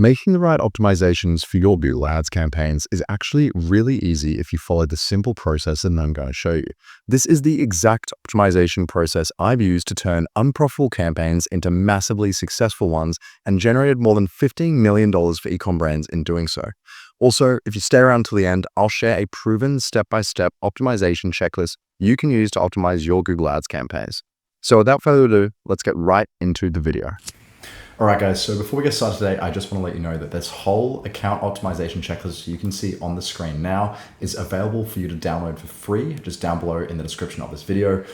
Making the right optimizations for your Google Ads campaigns is actually really easy if you follow the simple process that I'm going to show you. This is the exact optimization process I've used to turn unprofitable campaigns into massively successful ones and generated more than $15 million for e-com brands in doing so. Also, if you stay around till the end, I'll share a proven step-by-step optimization checklist you can use to optimize your Google Ads campaigns. So without further ado, let's get right into the video. All right, guys, so before we get started today, I just want to let you know that this whole account optimization checklist you can see on the screen now is available for you to download for free, just down below in the description of this video.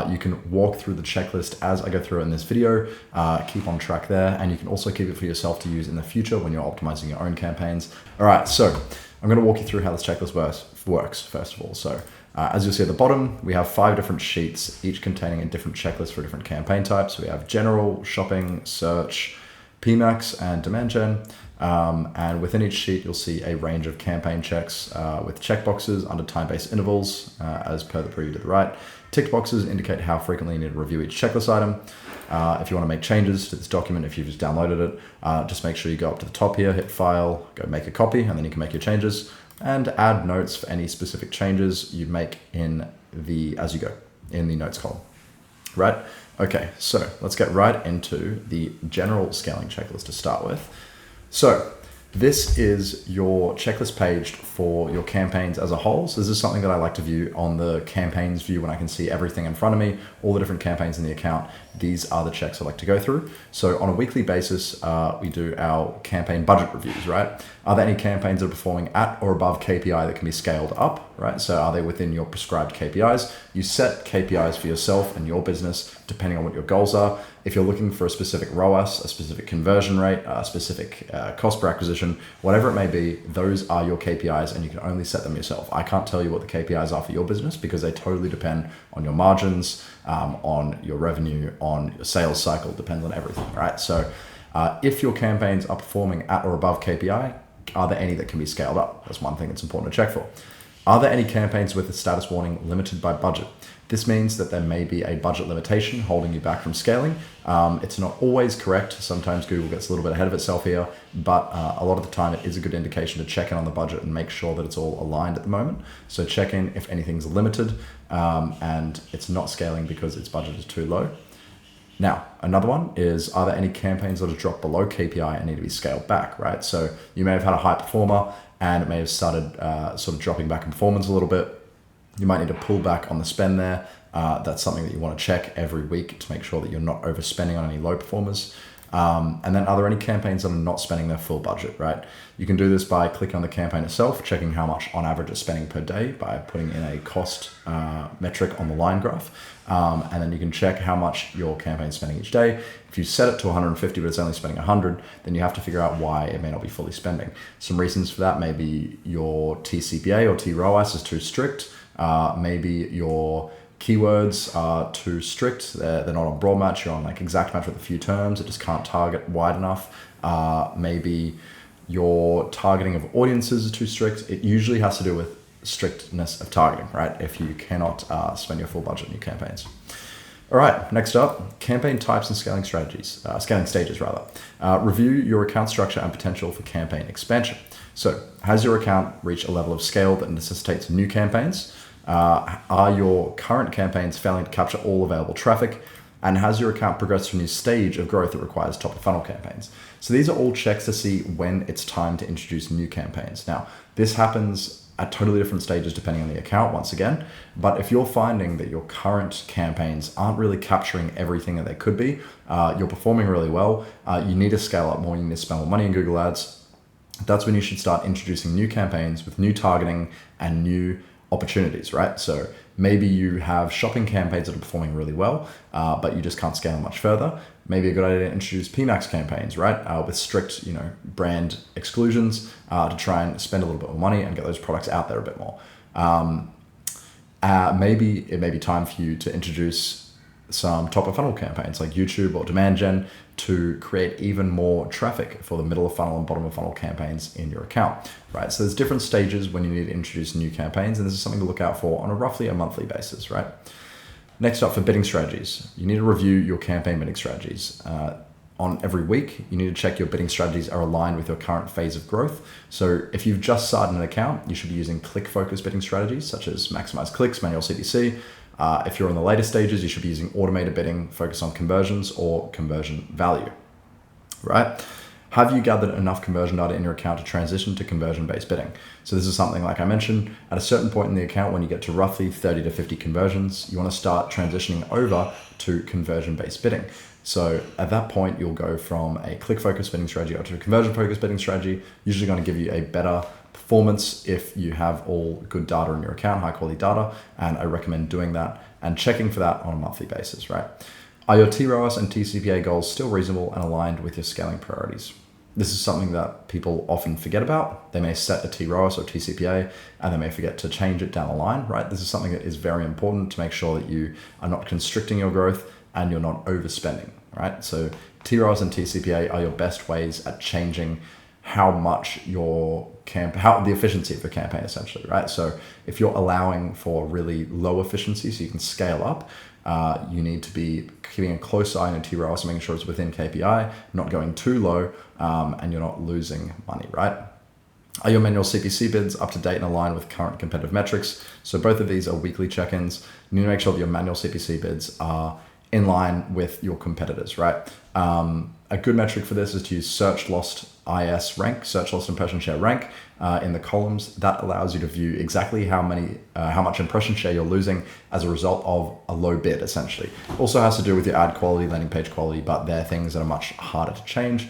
You can walk through the checklist as I go through it in this video, keep on track there, and you can also keep it for yourself to use in the future when you're optimizing your own campaigns. All right, so I'm going to walk you through how this checklist works first of all. So as you'll see at the bottom, we have 5 different sheets, each containing a different checklist for different campaign types. We have general, shopping, search, PMAX, and demand gen. And within each sheet, you'll see a range of campaign checks with checkboxes under time-based intervals, as per the preview to the right. Ticked boxes indicate how frequently you need to review each checklist item. If you want to make changes to this document, if you've just downloaded it, just make sure you go up to the top here, hit File, go make a copy, and then you can make your changes and add notes for any specific changes you make as you go in the notes column. Right? Okay, so let's get right into the general scaling checklist to start with. So this is your checklist page for your campaigns as a whole. So this is something that I like to view on the campaigns view when I can see everything in front of me, all the different campaigns in the account. These are the checks I like to go through. So on a weekly basis, we do our campaign budget reviews, right? Are there any campaigns that are performing at or above KPI that can be scaled up, right? So are they within your prescribed KPIs? You set KPIs for yourself and your business depending on what your goals are. If you're looking for a specific ROAS, a specific conversion rate, a specific cost per acquisition, whatever it may be, those are your KPIs and you can only set them yourself. I can't tell you what the KPIs are for your business because they totally depend on your margins, on your revenue, on your sales cycle, depends on everything, right? So if your campaigns are performing at or above KPI, are there any that can be scaled up? That's one thing that's important to check for. Are there any campaigns with a status warning limited by budget? This means that there may be a budget limitation holding you back from scaling. It's not always correct. Sometimes Google gets a little bit ahead of itself here, but a lot of the time it is a good indication to check in on the budget and make sure that it's all aligned at the moment. So check in if anything's limited and it's not scaling because its budget is too low. Now, another one is, are there any campaigns that have dropped below KPI and need to be scaled back, right? So you may have had a high performer and it may have started sort of dropping back in performance a little bit. You might need to pull back on the spend there. That's something that you want to check every week to make sure that you're not overspending on any low performers. And then are there any campaigns that are not spending their full budget, right? You can do this by clicking on the campaign itself, checking how much on average it's spending per day by putting in a cost metric on the line graph. And then you can check how much your campaign is spending each day. If you set it to 150, but it's only spending 100, then you have to figure out why it may not be fully spending. Some reasons for that may be your TCPA or TROAS is too strict. Maybe your keywords are too strict. They're not on broad match. You're on like exact match with a few terms. It just can't target wide enough. Maybe your targeting of audiences is too strict. It usually has to do with strictness of targeting, right? If you cannot spend your full budget in your campaigns. All right, next up, campaign types and scaling stages rather. Review your account structure and potential for campaign expansion. So has your account reached a level of scale that necessitates new campaigns? Are your current campaigns failing to capture all available traffic? And has your account progressed to a new stage of growth that requires top of funnel campaigns? So these are all checks to see when it's time to introduce new campaigns. Now, this happens at totally different stages depending on the account once again. But if you're finding that your current campaigns aren't really capturing everything that they could be, you're performing really well, you need to scale up more, you need to spend more money in Google Ads. That's when you should start introducing new campaigns with new targeting and new opportunities, right? So maybe you have shopping campaigns that are performing really well, but you just can't scale much further. Maybe a good idea to introduce PMAX campaigns, right? With strict, brand exclusions to try and spend a little bit more money and get those products out there a bit more. Maybe it may be time for you to introduce some top of funnel campaigns like YouTube or demand gen to create even more traffic for the middle of funnel and bottom of funnel campaigns in your account, right? So there's different stages when you need to introduce new campaigns, and this is something to look out for on a roughly a monthly basis, right? Next up, for bidding strategies, you need to review your campaign bidding strategies. on every week, you need to check your bidding strategies are aligned with your current phase of growth. So if you've just started an account, you should be using click-focused bidding strategies such as maximize clicks, manual CPC. If you're in the later stages, you should be using automated bidding, focus on conversions or conversion value, right? Have you gathered enough conversion data in your account to transition to conversion-based bidding? So this is something like I mentioned, at a certain point in the account, when you get to roughly 30 to 50 conversions, you want to start transitioning over to conversion-based bidding. So at that point, you'll go from a click-focused bidding strategy to a conversion-focused bidding strategy, usually going to give you a better performance if you have all good data in your account, high quality data, and I recommend doing that and checking for that on a monthly basis, right? Are your TROAS and TCPA goals still reasonable and aligned with your scaling priorities? This is something that people often forget about. They may set a TROAS or TCPA and they may forget to change it down the line, right? This is something that is very important to make sure that you are not constricting your growth and you're not overspending, right? So TROAS and TCPA are your best ways at changing how much your the efficiency of your campaign essentially, right? So if you're allowing for really low efficiency so you can scale up, you need to be keeping a close eye on your TROAS, making sure it's within KPI, not going too low, and you're not losing money, right? Are your manual CPC bids up to date and aligned with current competitive metrics? So both of these are weekly check-ins. You need to make sure that your manual CPC bids are in line with your competitors, right? A good metric for this is to use search lost IS rank, search lost impression share rank, in the columns. That allows you to view exactly how much impression share you're losing as a result of a low bid, essentially. Also has to do with your ad quality, landing page quality, but they're things that are much harder to change.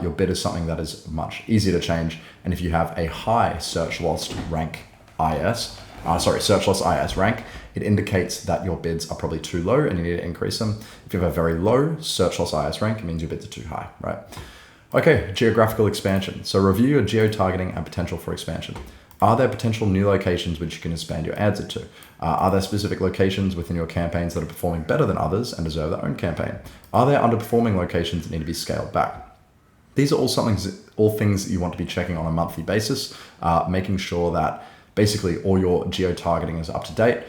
Your bid is something that is much easier to change. And if you have a high search lost rank search loss IS rank, it indicates that your bids are probably too low and you need to increase them. If you have a very low search loss IS rank, it means your bids are too high, right? Okay, geographical expansion. So review your geo-targeting and potential for expansion. Are there potential new locations which you can expand your ads into? Are there specific locations within your campaigns that are performing better than others and deserve their own campaign? Are there underperforming locations that need to be scaled back? These are all things you want to be checking on a monthly basis, making sure that basically all your geo-targeting is up to date.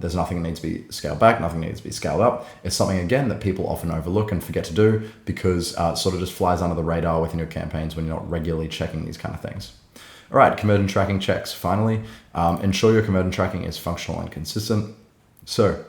There's nothing that needs to be scaled back, nothing needs to be scaled up. It's something, again, that people often overlook and forget to do because it sort of just flies under the radar within your campaigns when you're not regularly checking these kind of things. All right, conversion tracking checks. Finally, ensure your conversion tracking is functional and consistent. So,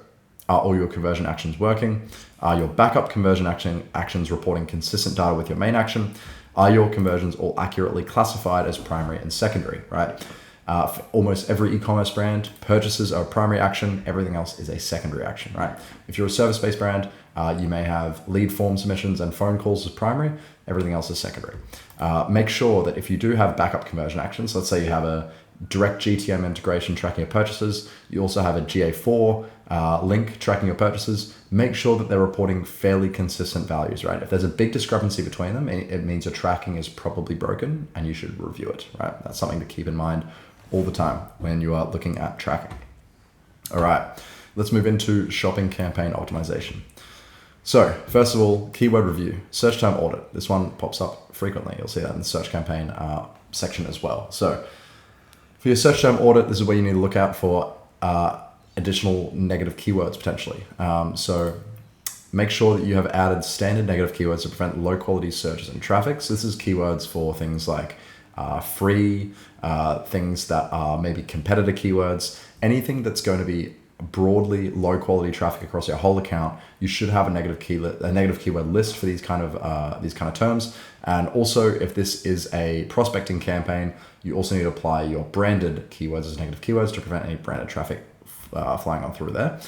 are all your conversion actions working? Are your backup conversion actions reporting consistent data with your main action? Are your conversions all accurately classified as primary and secondary, right? For almost every e-commerce brand, purchases are a primary action, everything else is a secondary action, right? If you're a service-based brand, you may have lead form submissions and phone calls as primary, everything else is secondary. Make sure that if you do have backup conversion actions, let's say you have a direct GTM integration tracking your purchases, you also have a GA4 link tracking your purchases, make sure that they're reporting fairly consistent values, right? If there's a big discrepancy between them, it means your tracking is probably broken and you should review it, right? That's something to keep in mind all the time when you are looking at tracking. All right, let's move into shopping campaign optimization. So first of all, keyword review, search term audit. This one pops up frequently. You'll see that in the search campaign section as well. So for your search term audit, this is where you need to look out for additional negative keywords potentially. So make sure that you have added standard negative keywords to prevent low quality searches and traffic. So this is keywords for things like free, things that are maybe competitor keywords, anything that's going to be broadly low quality traffic across your whole account. You should have a negative keyword list for these kind of terms. And also, if this is a prospecting campaign, you also need to apply your branded keywords as negative keywords to prevent any branded traffic flying on through there.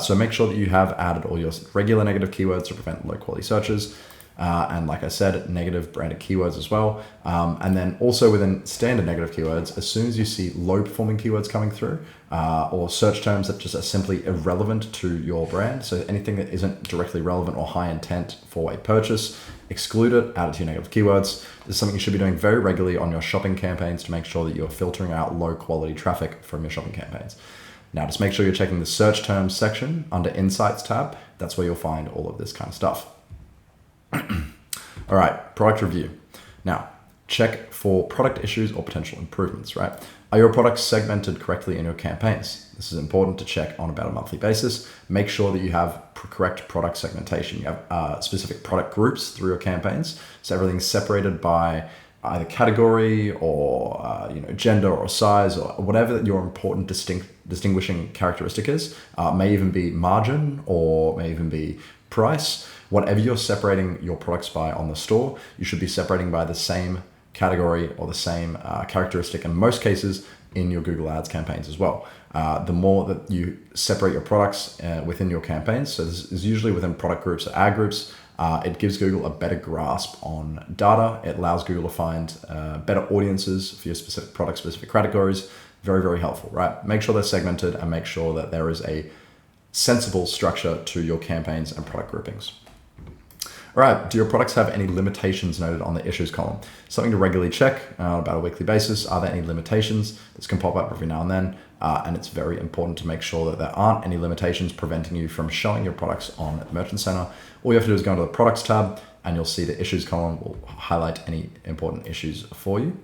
So make sure that you have added all your regular negative keywords to prevent low quality searches. And like I said, negative branded keywords as well. And then also within standard negative keywords, as soon as you see low performing keywords coming through, or search terms that just are simply irrelevant to your brand, so anything that isn't directly relevant or high intent for a purchase, exclude it, add it to your negative keywords. This is something you should be doing very regularly on your shopping campaigns to make sure that you're filtering out low quality traffic from your shopping campaigns. Now, just make sure you're checking the search terms section under Insights tab. That's where you'll find all of this kind of stuff. All right, product review. Now, check for product issues or potential improvements, right? Are your products segmented correctly in your campaigns? This is important to check on about a monthly basis. Make sure that you have correct product segmentation. You have specific product groups through your campaigns. So everything's separated by either category or gender or size or whatever your important distinguishing characteristic is. May even be margin or may even be price. Whatever you're separating your products by on the store, you should be separating by the same category or the same characteristic in most cases in your Google Ads campaigns as well. The more that you separate your products within your campaigns, so this is usually within product groups or ad groups, it gives Google a better grasp on data. It allows Google to find better audiences for your specific product, specific categories. Very, very helpful, right? Make sure they're segmented and make sure that there is a sensible structure to your campaigns and product groupings. All right, do your products have any limitations noted on the issues column? Something to regularly check about a weekly basis. Are there any limitations? This can pop up every now and then, and it's very important to make sure that there aren't any limitations preventing you from showing your products on the Merchant Center. All you have to do is go into the Products tab, and you'll see the Issues column will highlight any important issues for you.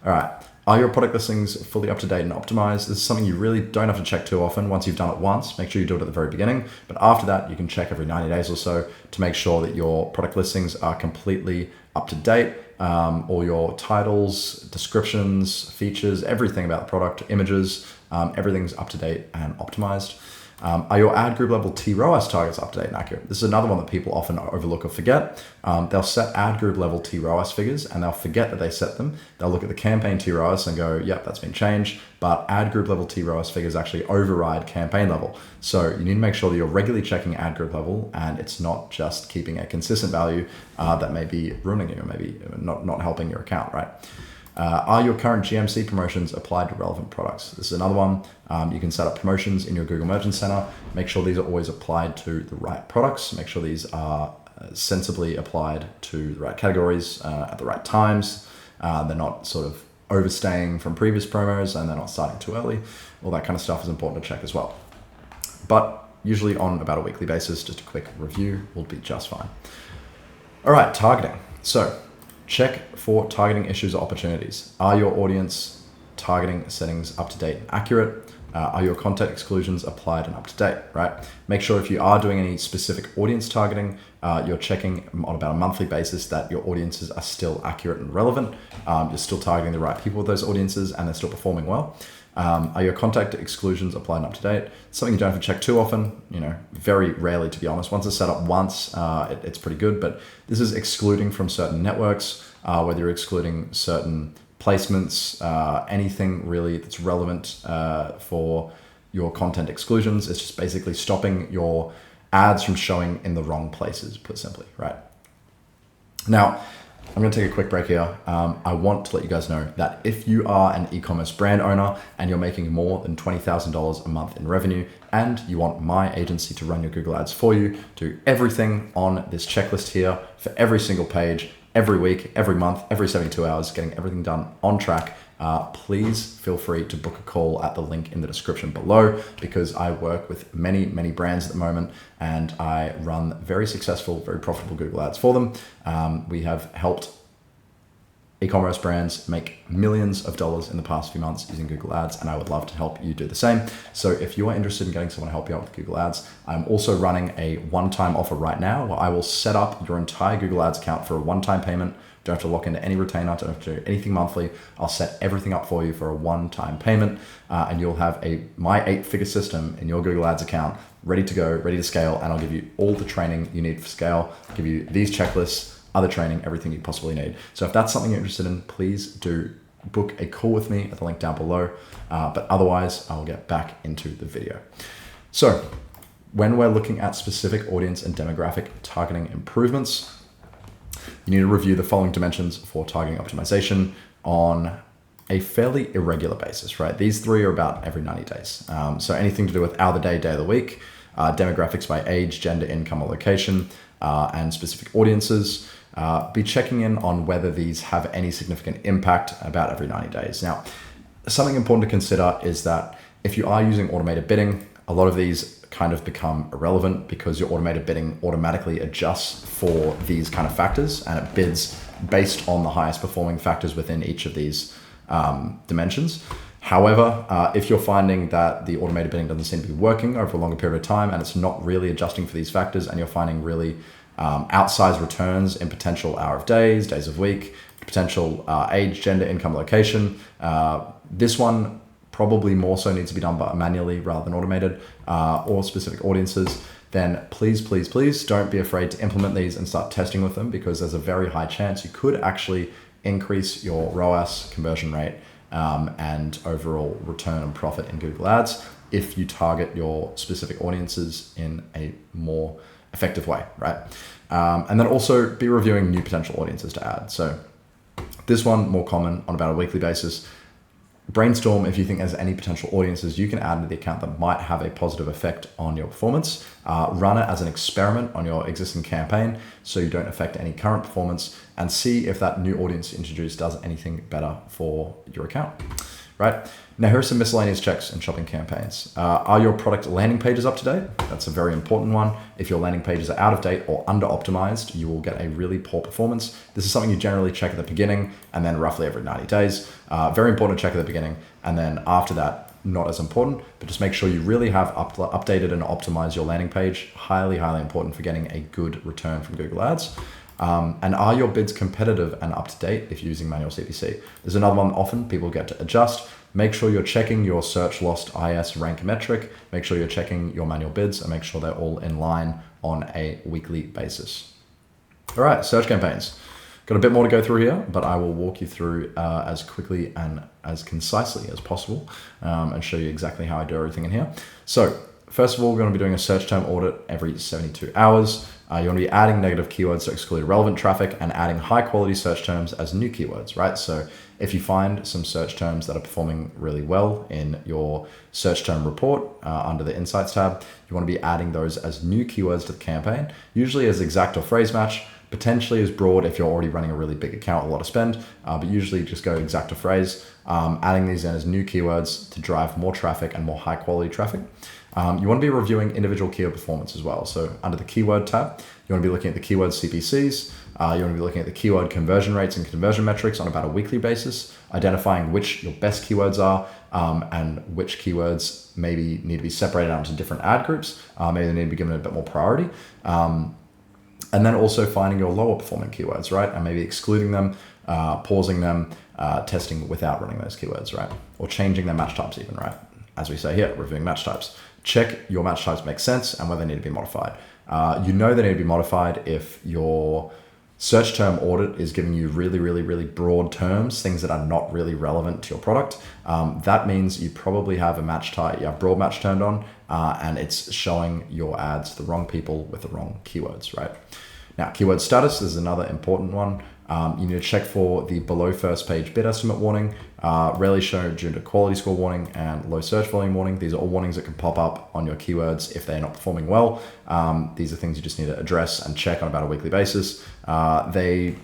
All right. Are your product listings fully up to date and optimized? This is something you really don't have to check too often. Once you've done it once, make sure you do it at the very beginning. But after that, you can check every 90 days or so to make sure that your product listings are completely up to date. All your titles, descriptions, features, everything about the product, images, everything's up to date and optimized. Are your ad group level TROAS targets up to date and accurate? This is another one that people often overlook or forget. They'll set ad group level TROAS figures and they'll forget that they set them. They'll look at the campaign TROAS and go, yep, that's been changed. But ad group level TROAS figures actually override campaign level. So you need to make sure that you're regularly checking ad group level and it's not just keeping a consistent value that may be ruining you or maybe not helping your account, right? Are your current GMC promotions applied to relevant products? This is another one. You can set up promotions in your Google Merchant Center. Make sure these are always applied to the right products. Make sure these are sensibly applied to the right categories at the right times. They're not sort of overstaying from previous promos and they're not starting too early. All that kind of stuff is important to check as well. But usually on about a weekly basis, just a quick review will be just fine. All right, targeting. So check for targeting issues or opportunities. Are your audience targeting settings up to date and accurate? Are your content exclusions applied and up to date, right? Make sure if you are doing any specific audience targeting, you're checking on about a monthly basis that your audiences are still accurate and relevant. You're still targeting the right people with those audiences and they're still performing well. Are your contact exclusions applied and up to date? Something you don't have to check too often, very rarely to be honest. Once it's set up once, it's pretty good, but this is excluding from certain networks, whether you're excluding certain placements, anything really that's relevant for your content exclusions. It's just basically stopping your ads from showing in the wrong places, put simply, right? Now, I'm going to take a quick break here. I want to let you guys know that if you are an e-commerce brand owner and you're making more than $20,000 a month in revenue and you want my agency to run your Google Ads for you, do everything on this checklist here for every single page, every week, every month, every 72 hours, getting everything done on track, please feel free to book a call at the link in the description below because I work with many, many brands at the moment and I run very successful, very profitable Google Ads for them. We have helped e-commerce brands make millions of dollars in the past few months using Google Ads, and I would love to help you do the same. So if you are interested in getting someone to help you out with Google Ads, I'm also running a one-time offer right now where I will set up your entire Google Ads account for a one-time payment. Don't have to lock into any retainer, don't have to do anything monthly. I'll set everything up for you for a one-time payment, and you'll have my 8-figure system in your Google Ads account ready to go, ready to scale, and I'll give you all the training you need for scale. I'll give you these checklists, other training, everything you possibly need. So if that's something you're interested in, please do book a call with me at the link down below. But otherwise, I'll get back into the video. So when we're looking at specific audience and demographic targeting improvements, you need to review the following dimensions for targeting optimization on a fairly irregular basis, right? These 3 are about every 90 days. So anything to do with hour of the day, day of the week, demographics by age, gender, income, or location, and specific audiences. Be checking in on whether these have any significant impact about every 90 days. Now, something important to consider is that if you are using automated bidding, a lot of these kind of become irrelevant because your automated bidding automatically adjusts for these kind of factors and it bids based on the highest performing factors within each of these dimensions. However, if you're finding that the automated bidding doesn't seem to be working over a longer period of time and it's not really adjusting for these factors, and you're finding really outsized returns in potential hour of days, days of week, potential age, gender, income, location, this one probably more so needs to be done manually rather than automated, or specific audiences, then please, please, please don't be afraid to implement these and start testing with them, because there's a very high chance you could actually increase your ROAS, conversion rate, and overall return and profit in Google Ads if you target your specific audiences in a more effective way, right? And then also be reviewing new potential audiences to add. So this one more common on about a weekly basis. Brainstorm if you think there's any potential audiences you can add into the account that might have a positive effect on your performance. Run it as an experiment on your existing campaign so you don't affect any current performance, and see if that new audience introduced does anything better for your account, right? Now, here are some miscellaneous checks in shopping campaigns. Are your product landing pages up to date? That's a very important one. If your landing pages are out of date or under optimized, you will get a really poor performance. This is something you generally check at the beginning and then roughly every 90 days. Very important to check at the beginning. And then after that, not as important, but just make sure you really have updated and optimized your landing page. Highly, highly important for getting a good return from Google Ads. And are your bids competitive and up to date if using manual CPC? There's another one often people get to adjust. Make sure you're checking your search lost IS rank metric. Make sure you're checking your manual bids and make sure they're all in line on a weekly basis. All right, search campaigns. Got a bit more to go through here, but I will walk you through as quickly and as concisely as possible and show you exactly how I do everything in here. So first of all, we're going to be doing a search term audit every 72 hours. You want to be adding negative keywords to exclude relevant traffic and adding high quality search terms as new keywords, right? So if you find some search terms that are performing really well in your search term report under the Insights tab, you want to be adding those as new keywords to the campaign, usually as exact or phrase match, potentially as broad if you're already running a really big account, a lot of spend, but usually just go exact or phrase, adding these in as new keywords to drive more traffic and more high quality traffic. You want to be reviewing individual keyword performance as well. So under the keyword tab, you want to be looking at the keyword CPCs. You want to be looking at the keyword conversion rates and conversion metrics on about a weekly basis, identifying which your best keywords are and which keywords maybe need to be separated out into different ad groups. Maybe they need to be given a bit more priority. And then also finding your lower performing keywords, right? And maybe excluding them, pausing them, testing without running those keywords, right? Or changing their match types even, right? As we say here, reviewing match types. Check your match types make sense and whether they need to be modified. You know they need to be modified if your search term audit is giving you really, really, really broad terms, things that are not really relevant to your product. That means you probably have a match type, you have broad match turned on, and it's showing your ads to the wrong people with the wrong keywords, right? Now, keyword status is another important one. You need to check for the below first page bid estimate warning, rarely shown due to quality score warning, and low search volume warning. These are all warnings that can pop up on your keywords if they're not performing well. These are things you just need to address and check on about a weekly basis. They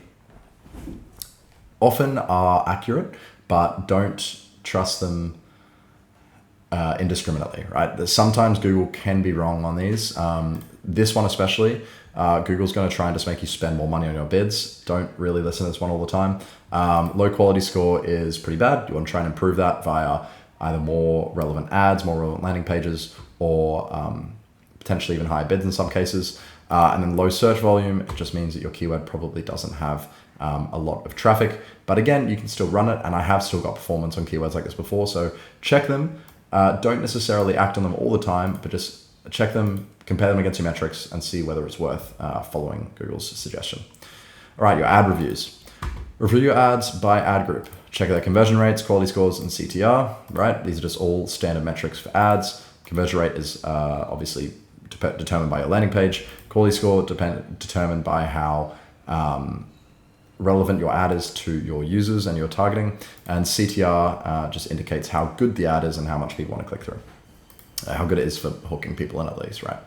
often are accurate, but don't trust them indiscriminately, right? Sometimes Google can be wrong on these. This one especially, Google's going to try and just make you spend more money on your bids. Don't really listen to this one all the time. Low quality score is pretty bad. You want to try and improve that via either more relevant ads, more relevant landing pages, or potentially even higher bids in some cases. And then low search volume, it just means that your keyword probably doesn't have a lot of traffic. But again, you can still run it, and I have still got performance on keywords like this before. So check them. Don't necessarily act on them all the time, but just check them, compare them against your metrics, and see whether it's worth following Google's suggestion. All right, your ad reviews. Review your ads by ad group. Check their conversion rates, quality scores, and CTR, right? These are just all standard metrics for ads. Conversion rate is obviously determined by your landing page. Quality score determined by how relevant your ad is to your users and your targeting. And CTR just indicates how good the ad is and how much people want to click through. How good it is for hooking people in at least, right?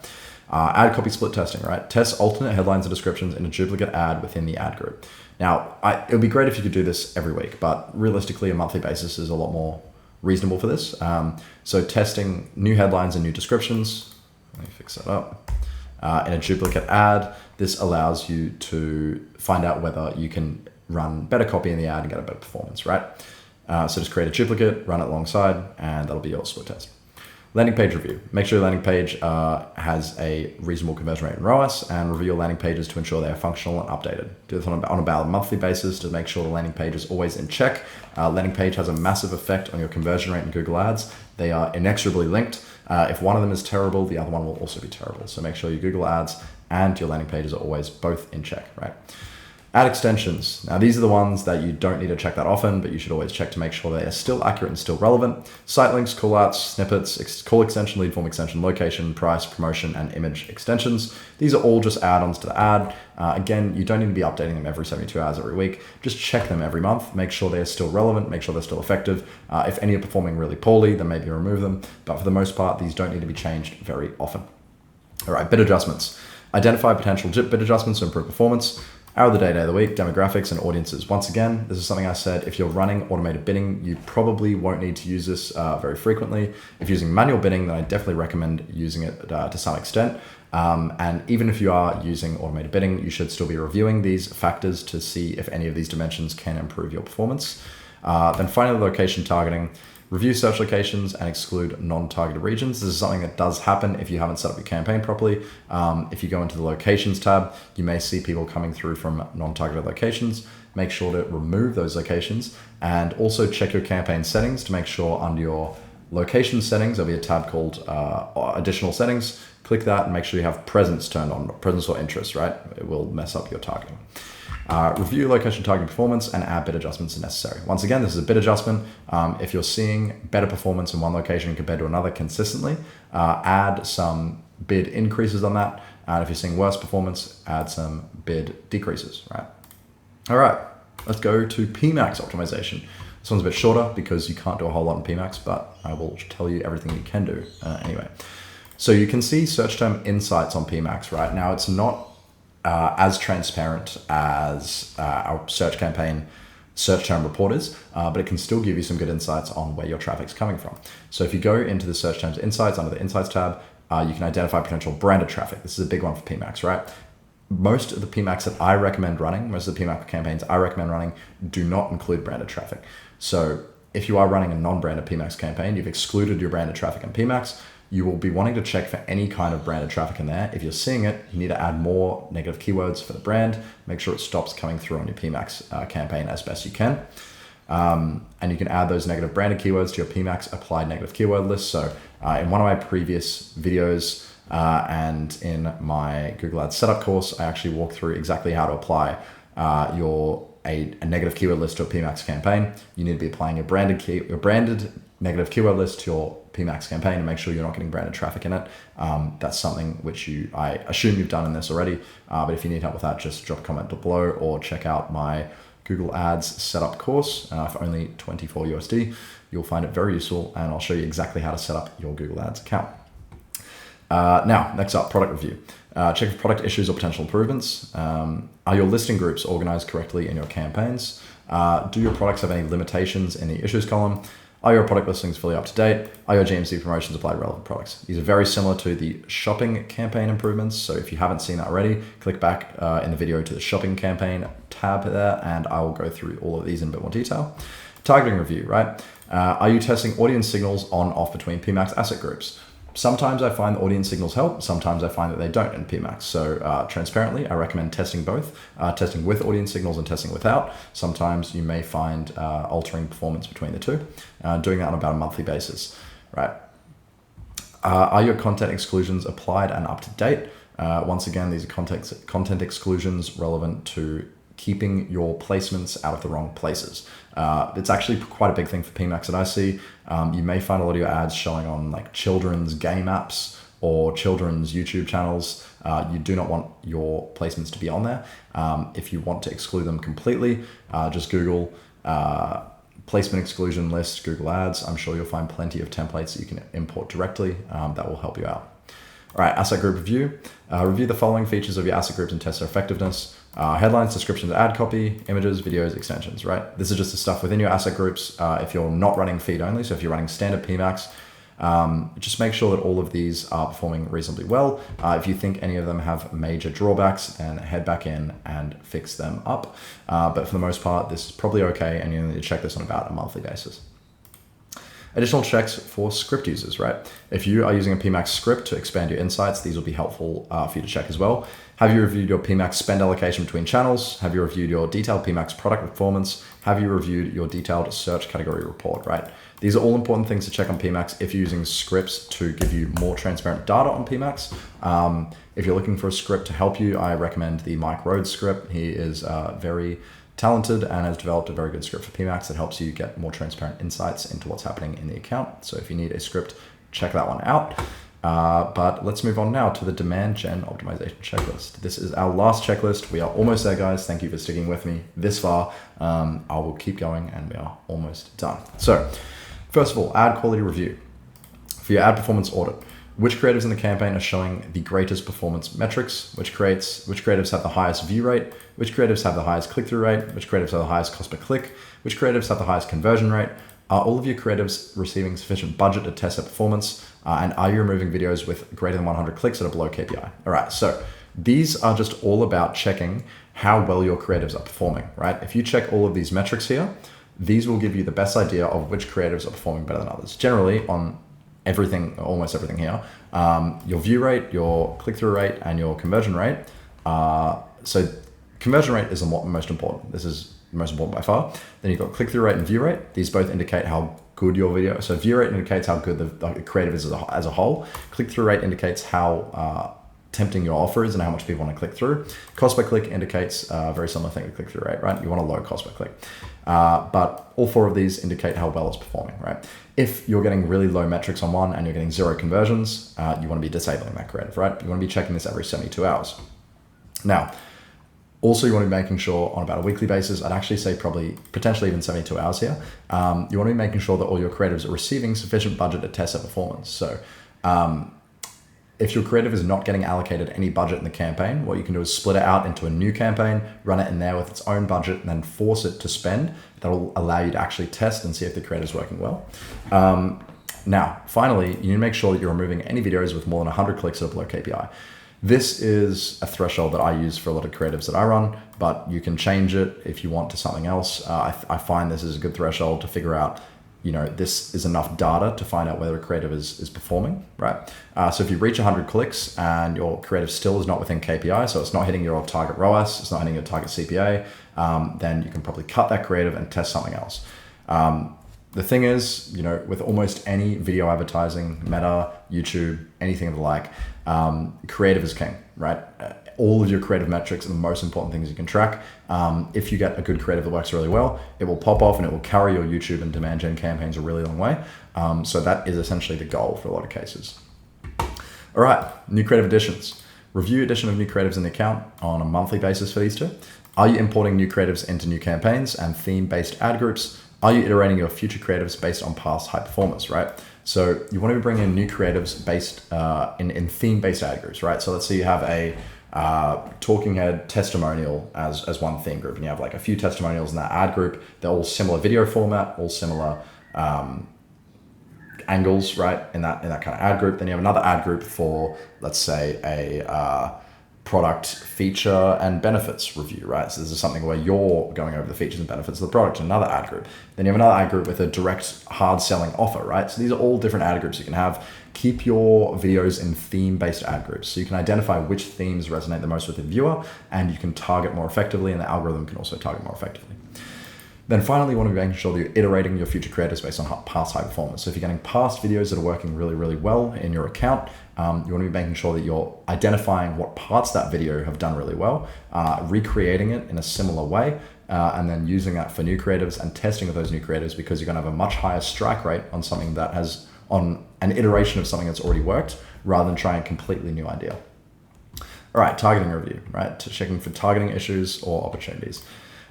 Ad copy split testing, right? Test alternate headlines and descriptions in a duplicate ad within the ad group. Now, it would be great if you could do this every week, but realistically, a monthly basis is a lot more reasonable for this. So testing new headlines and new descriptions. Let me fix that up. In a duplicate ad, this allows you to find out whether you can run better copy in the ad and get a better performance, right? So just create a duplicate, run it alongside, and that'll be your split test. Landing page review. Make sure your landing page has a reasonable conversion rate in ROAS, and review your landing pages to ensure they are functional and updated. Do this on about a monthly basis to make sure the landing page is always in check. Landing page has a massive effect on your conversion rate in Google Ads. They are inexorably linked. If one of them is terrible, the other one will also be terrible. So make sure your Google Ads and your landing pages are always both in check, right? Ad extensions. Now, these are the ones that you don't need to check that often, but you should always check to make sure they are still accurate and still relevant. Site links, callouts, snippets, call extension, lead form extension, location, price, promotion, and image extensions. These are all just add-ons to the ad. Again, you don't need to be updating them every 72 hours every week. Just check them every month. Make sure they're still relevant. Make sure they're still effective. If any are performing really poorly, then maybe remove them. But for the most part, these don't need to be changed very often. All right, bid adjustments. Identify potential bid adjustments to improve performance. Hour of the day of the week, demographics, and audiences. Once again, this is something I said, if you're running automated bidding, you probably won't need to use this very frequently. If you're using manual bidding, then I definitely recommend using it to some extent. And even if you are using automated bidding, you should still be reviewing these factors to see if any of these dimensions can improve your performance. Then finally, location targeting. Review search locations and exclude non-targeted regions. This is something that does happen if you haven't set up your campaign properly. If you go into the locations tab, you may see people coming through from non-targeted locations. Make sure to remove those locations, and also check your campaign settings to make sure under your location settings, there'll be a tab called additional settings. Click that and make sure you have presence turned on, presence or interest, right? It will mess up your targeting. Review location targeting performance and add bid adjustments as necessary. Once again, this is a bid adjustment. If you're seeing better performance in one location compared to another consistently, add some bid increases on that. And if you're seeing worse performance, add some bid decreases, right? All right, let's go to PMAX optimization. This one's a bit shorter because you can't do a whole lot in PMAX, but I will tell you everything you can do anyway. So you can see search term insights on PMAX, right? Now it's not as transparent as our search campaign search term report is, but it can still give you some good insights on where your traffic's coming from. So if you go into the search terms insights under the insights tab, you can identify potential branded traffic. This is a big one for PMAX, right? Most of the PMAX that I recommend running, most of the PMAX campaigns I recommend running do not include branded traffic. So if you are running a non-branded PMAX campaign, you've excluded your branded traffic in PMAX, you will be wanting to check for any kind of branded traffic in there. If you're seeing it, you need to add more negative keywords for the brand. Make sure it stops coming through on your PMAX campaign as best you can. And you can add those negative branded keywords to your PMAX applied negative keyword list. So in one of my previous videos and in my Google Ads setup course, I actually walk through exactly how to apply a negative keyword list to a PMAX campaign. You need to be applying your branded negative keyword list to your PMAX campaign and make sure you're not getting branded traffic in it. That's something which I assume you've done in this already, but if you need help with that, just drop a comment below or check out my Google Ads setup course for only $24 USD. You'll find it very useful, and I'll show you exactly how to set up your Google Ads account. Now, next up, product review. Check for product issues or potential improvements. Are your listing groups organized correctly in your campaigns? Do your products have any limitations in the issues column? Are your product listings fully up to date? Are your GMC promotions applied to relevant products? These are very similar to the shopping campaign improvements. So if you haven't seen that already, click back in the video to the shopping campaign tab there, and I will go through all of these in a bit more detail. Targeting review, right? Are you testing audience signals on off between PMAX asset groups? Sometimes I find the audience signals help. Sometimes I find that they don't in PMAX. So transparently, I recommend testing both, testing with audience signals and testing without. Sometimes you may find altering performance between the two, doing that on about a monthly basis, right? Are your content exclusions applied and up to date? Once again, these are content exclusions relevant to keeping your placements out of the wrong places. It's actually quite a big thing for PMAX that I see. You may find a lot of your ads showing on like children's game apps or children's YouTube channels. You do not want your placements to be on there. If you want to exclude them completely, just Google placement exclusion list, Google Ads. I'm sure you'll find plenty of templates that you can import directly that will help you out. All right, asset group review. Review the following features of your asset groups and test their effectiveness. Headlines, descriptions, ad copy, images, videos, extensions, right? This is just the stuff within your asset groups. If you're not running feed only, so if you're running standard PMAX, Just make sure that all of these are performing reasonably well. If you think any of them have major drawbacks, then head back in and fix them up. But for the most part, this is probably okay, and you need to check this on about a monthly basis. Additional checks for script users, right? If you are using a PMax script to expand your insights, these will be helpful for you to check as well. Have you reviewed your PMax spend allocation between channels? Have you reviewed your detailed PMax product performance? Have you reviewed your detailed search category report, right? These are all important things to check on PMax if you're using scripts to give you more transparent data on PMax. If you're looking for a script to help you, I recommend the Mike Rhodes script. He is very talented and has developed a very good script for PMax that helps you get more transparent insights into what's happening in the account. So if you need a script, check that one out. But let's move on now to the demand gen optimization checklist. This is our last checklist. We are almost there, guys. Thank you for sticking with me this far. I will keep going and we are almost done. So first of all, ad quality review. For your ad performance audit, which creatives in the campaign are showing the greatest performance metrics, which creatives have the highest view rate, which creatives have the highest click-through rate, which creatives have the highest cost per click, which creatives have the highest conversion rate. Are all of your creatives receiving sufficient budget to test their performance? And are you removing videos with greater than 100 clicks that are below KPI? All right, so these are just all about checking how well your creatives are performing, right? If you check all of these metrics here, these will give you the best idea of which creatives are performing better than others. Generally on everything, almost everything here, your view rate, your click-through rate, and your conversion rate. So conversion rate is the most important. This is the most important by far. Then you've got click-through rate and view rate. These both indicate how good your video. So view rate indicates how good the creative is as a whole. Click-through rate indicates how tempting your offer is and how much people want to click through. Cost per click indicates a very similar thing to click-through rate, right? You want a low cost per click. But all four of these indicate how well it's performing, right? If you're getting really low metrics on one and you're getting 0 conversions, you want to be disabling that creative, right? You want to be checking this every 72 hours. Now, also you want to be making sure on about a weekly basis, I'd actually say probably potentially even 72 hours here. You want to be making sure that all your creatives are receiving sufficient budget to test their performance. So if your creative is not getting allocated any budget in the campaign, what you can do is split it out into a new campaign, run it in there with its own budget, and then force it to spend. That'll allow you to actually test and see if the creative is working well. Now, finally, you need to make sure that you're removing any videos with more than 100 clicks that are below KPI. This is a threshold that I use for a lot of creatives that I run, but you can change it if you want to something else. I find this is a good threshold to figure out, this is enough data to find out whether a creative is performing, right? So if you reach 100 clicks and your creative still is not within KPI, so it's not hitting your target ROAS, it's not hitting your target CPA, then you can probably cut that creative and test something else. The thing is, with almost any video advertising, Meta, YouTube, anything of the like, creative is king, right? All of your creative metrics are the most important things you can track. If you get a good creative that works really well, it will pop off and it will carry your YouTube and demand gen campaigns a really long way. So that is essentially the goal for a lot of cases. All right, new creative additions. Review addition of new creatives in the account on a monthly basis for these two. Are you importing new creatives into new campaigns and theme-based ad groups? Are you iterating your future creatives based on past high performance, right? So you want to be bringing in new creatives based in theme-based ad groups, right? So let's say you have a talking head testimonial as one theme group, and you have like a few testimonials in that ad group. They're all similar video format, all similar angles, right? In that kind of ad group. Then you have another ad group for, let's say, a product feature and benefits review, right? So this is something where you're going over the features and benefits of the product, another ad group. Then you have another ad group with a direct hard selling offer, right? So these are all different ad groups you can have. Keep your videos in theme-based ad groups so you can identify which themes resonate the most with the viewer and you can target more effectively, and the algorithm can also target more effectively. Then finally, you want to be making sure that you're iterating your future creators based on past high performance. So if you're getting past videos that are working really, really well in your account, you want to be making sure that you're identifying what parts of that video have done really well, recreating it in a similar way, and then using that for new creatives and testing with those new creatives, because you're going to have a much higher strike rate on something that has, on an iteration of something that's already worked, rather than trying a completely new idea. All right, targeting review, right? Checking for targeting issues or opportunities.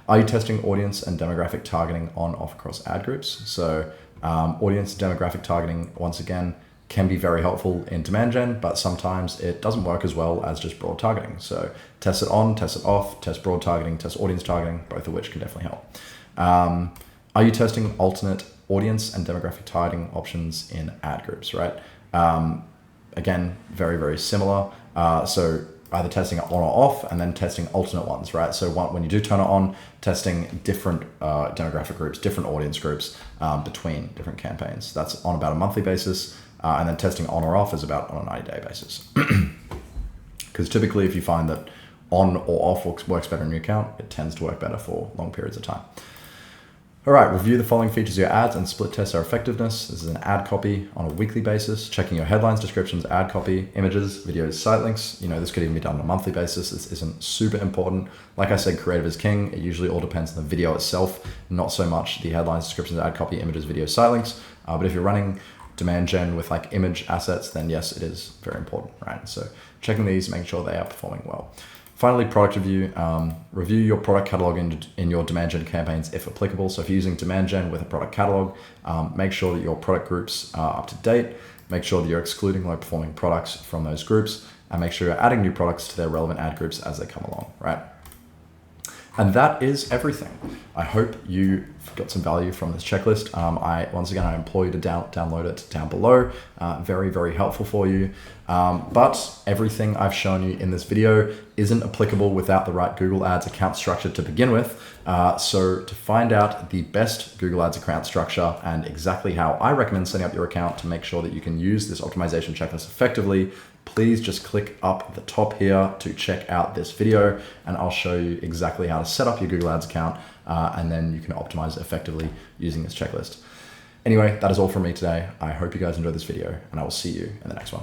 Are you testing audience and demographic targeting on off across ad groups? So audience and demographic targeting, once again, can be very helpful in demand gen, but sometimes it doesn't work as well as just broad targeting. So test it on, test it off, test broad targeting, test audience targeting, both of which can definitely help. Are you testing alternate audience and demographic targeting options in ad groups, right? Again, very, very similar. So either testing it on or off, and then testing alternate ones, right? So when you do turn it on, testing different demographic groups, different audience groups between different campaigns. That's on about a monthly basis. And then testing on or off is about on a 90-day basis. Because typically if you find that on or off works better in your account, it tends to work better for long periods of time. All right, review the following features of your ads and split test their effectiveness. This is an ad copy on a weekly basis, checking your headlines, descriptions, ad copy, images, videos, site links. This could even be done on a monthly basis. This isn't super important. Like I said, creative is king. It usually all depends on the video itself, not so much the headlines, descriptions, ad copy, images, videos, site links. But if you're running demand gen with like image assets, then yes, it is very important, right? So checking these, making sure they are performing well. Finally, product review. Review your product catalog in your demand gen campaigns if applicable. So if you're using demand gen with a product catalog, make sure that your product groups are up to date. Make sure that you're excluding low performing products from those groups, and make sure you're adding new products to their relevant ad groups as they come along, right? And that is everything. I hope you got some value from this checklist. Once again, I implore you to download it down below. Very, very helpful for you. But everything I've shown you in this video isn't applicable without the right Google Ads account structure to begin with. So to find out the best Google Ads account structure and exactly how I recommend setting up your account to make sure that you can use this optimization checklist effectively, please just click up the top here to check out this video, and I'll show you exactly how to set up your Google Ads account, and then you can optimize effectively using this checklist. Anyway, that is all from me today. I hope you guys enjoyed this video, and I will see you in the next one.